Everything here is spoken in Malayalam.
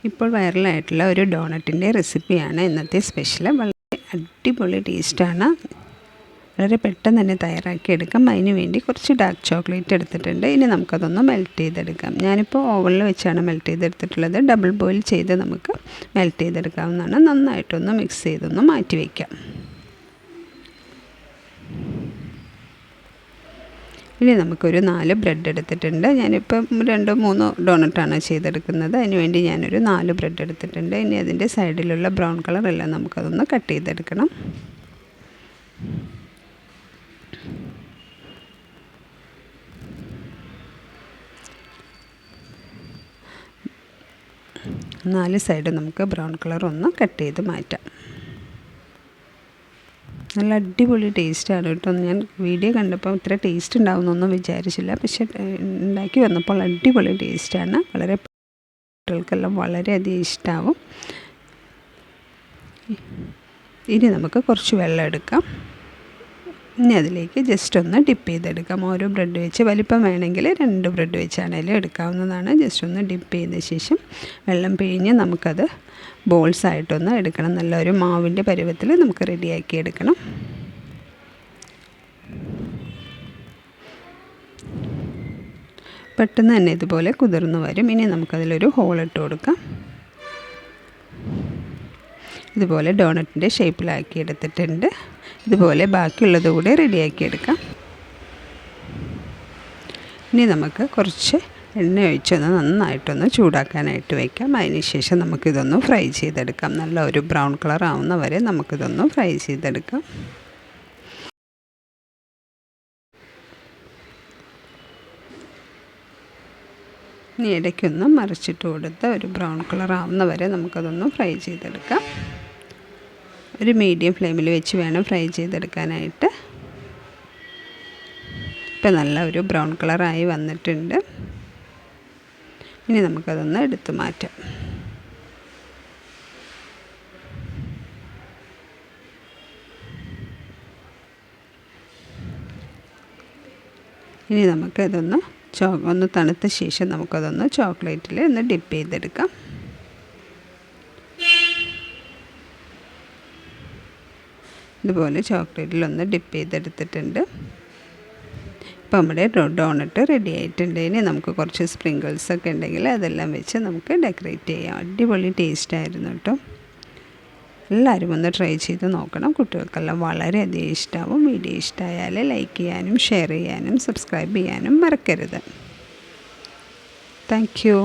ഇപ്പോൾ വൈറലായിട്ടുള്ള ഒരു ഡോണറ്റിൻ്റെ റെസിപ്പിയാണ് ഇന്നത്തെ സ്പെഷ്യൽ. വളരെ അടിപൊളി ടേസ്റ്റാണ്. വളരെ പെട്ടെന്ന് തന്നെ തയ്യാറാക്കിയെടുക്കാം. അതിന് വേണ്ടി കുറച്ച് ഡാർക്ക് ചോക്ലേറ്റ് എടുത്തിട്ടുണ്ട്. ഇനി നമുക്കതൊന്ന് മെൽറ്റ് ചെയ്തെടുക്കാം. ഞാനിപ്പോൾ ഓവനിൽ വെച്ചാണ് മെൽറ്റ് ചെയ്തെടുത്തിട്ടുള്ളത്. ഡബിൾ ബോയിൽ ചെയ്ത് നമുക്ക് മെൽറ്റ് ചെയ്തെടുക്കാവുന്നതാണ്. നന്നായിട്ടൊന്ന് മിക്സ് ചെയ്തൊന്ന് മാറ്റി വയ്ക്കാം. ഇനി നമുക്കൊരു 4 ബ്രെഡ് എടുത്തിട്ടുണ്ട്. ഞാനിപ്പം 2-3 ഡോണറ്റാണ് ചെയ്തെടുക്കുന്നത്. അതിന് വേണ്ടി ഞാനൊരു 4 ബ്രെഡ് എടുത്തിട്ടുണ്ട്. ഇനി അതിൻ്റെ സൈഡിലുള്ള ബ്രൗൺ കളറെല്ലാം നമുക്കതൊന്ന് കട്ട് ചെയ്തെടുക്കണം. നാല് സൈഡ് നമുക്ക് ബ്രൗൺ കളർ ഒന്ന് കട്ട് ചെയ്ത് മാറ്റാം. നല്ല അടിപൊളി ടേസ്റ്റാണ് കേട്ടോ. ഞാൻ വീഡിയോ കണ്ടപ്പോൾ ഇത്ര ടേസ്റ്റ് ഉണ്ടാവുമെന്നൊന്നും വിചാരിച്ചില്ല. പക്ഷേ ഉണ്ടാക്കി വന്നപ്പോൾ അടിപൊളി ടേസ്റ്റാണ്. വളരെ കുട്ടികൾക്കെല്ലാം വളരെയധികം ഇഷ്ടമാവും. ഇനി നമുക്ക് കുറച്ച് വെള്ളം എടുക്കാം. ഇനി അതിലേക്ക് ജസ്റ്റ് ഒന്ന് ഡിപ്പ് ചെയ്തെടുക്കാം. ഓരോ ബ്രെഡ് വെച്ച് വലിപ്പം വേണമെങ്കിൽ 2 ബ്രെഡ് വെച്ചാണെങ്കിലും എടുക്കാവുന്നതാണ്. ജസ്റ്റ് ഒന്ന് ഡിപ്പ് ചെയ്ത ശേഷം വെള്ളം പിഴിഞ്ഞ് നമുക്കത് ബോൾസായിട്ടൊന്ന് എടുക്കണം. നല്ലൊരു മാവിൻ്റെ പരുവത്തിൽ നമുക്ക് റെഡിയാക്കി എടുക്കണം. പെട്ടെന്ന് തന്നെ ഇതുപോലെ കുതിർന്ന് വരും. ഇനി നമുക്കതിലൊരു ഹോളിട്ട് കൊടുക്കാം. ഇതുപോലെ ഡോണറ്റിൻ്റെ ഷേപ്പിലാക്കി എടുത്തിട്ടുണ്ട്. ഇതുപോലെ ബാക്കിയുള്ളത് കൂടെ റെഡിയാക്കി എടുക്കാം. ഇനി നമുക്ക് കുറച്ച് എണ്ണ ഒഴിച്ചൊന്ന് നന്നായിട്ടൊന്ന് ചൂടാക്കാനായിട്ട് വയ്ക്കാം. അതിന് ശേഷം നമുക്കിതൊന്ന് ഫ്രൈ ചെയ്തെടുക്കാം. നല്ല ഒരു ബ്രൗൺ കളർ ആവുന്ന വരെ നമുക്കിതൊന്ന് ഫ്രൈ ചെയ്തെടുക്കാം. ഇനി ഇടയ്ക്കൊന്ന് മറിച്ചിട്ട് കൊടുത്ത് ഒരു ബ്രൗൺ കളർ ആവുന്ന വരെ നമുക്കതൊന്ന് ഫ്രൈ ചെയ്തെടുക്കാം. ഒരു മീഡിയം ഫ്ലെയിമിൽ വെച്ച് വേണം ഫ്രൈ ചെയ്തെടുക്കാനായിട്ട്. ഇപ്പം നല്ല ഒരു ബ്രൗൺ കളറായി വന്നിട്ടുണ്ട്. ഇനി നമുക്കതൊന്ന് എടുത്ത് മാറ്റാം. ഇനി നമുക്കതൊന്ന് ഒന്ന് തണുത്ത ശേഷം നമുക്കതൊന്ന് ചോക്ലേറ്റിൽ ഒന്ന് ഡിപ്പ് ചെയ്തെടുക്കാം. ഇതുപോലെ ചോക്ലേറ്റിലൊന്ന് ഡിപ്പ് ചെയ്തെടുത്തിട്ടുണ്ട്. ഇപ്പോൾ നമ്മുടെ ഡോണറ്റ് റെഡി ആയിട്ടുണ്ട്. ഇനി നമുക്ക് കുറച്ച് സ്പ്രിങ്കിൾസൊക്കെ ഉണ്ടെങ്കിൽ അതെല്ലാം വെച്ച് നമുക്ക് ഡെക്കറേറ്റ് ചെയ്യാം. അടിപൊളി ടേസ്റ്റായിരുന്നു കേട്ടോ. എല്ലാവരും ഒന്ന് ട്രൈ ചെയ്ത് നോക്കണം. കുട്ടികൾക്കെല്ലാം വളരെയധികം ഇഷ്ടമാവും. വീഡിയോ ഇഷ്ടമായാൽ ലൈക്ക് ചെയ്യാനും ഷെയർ ചെയ്യാനും സബ്സ്ക്രൈബ് ചെയ്യാനും മറക്കരുത്. Thank you.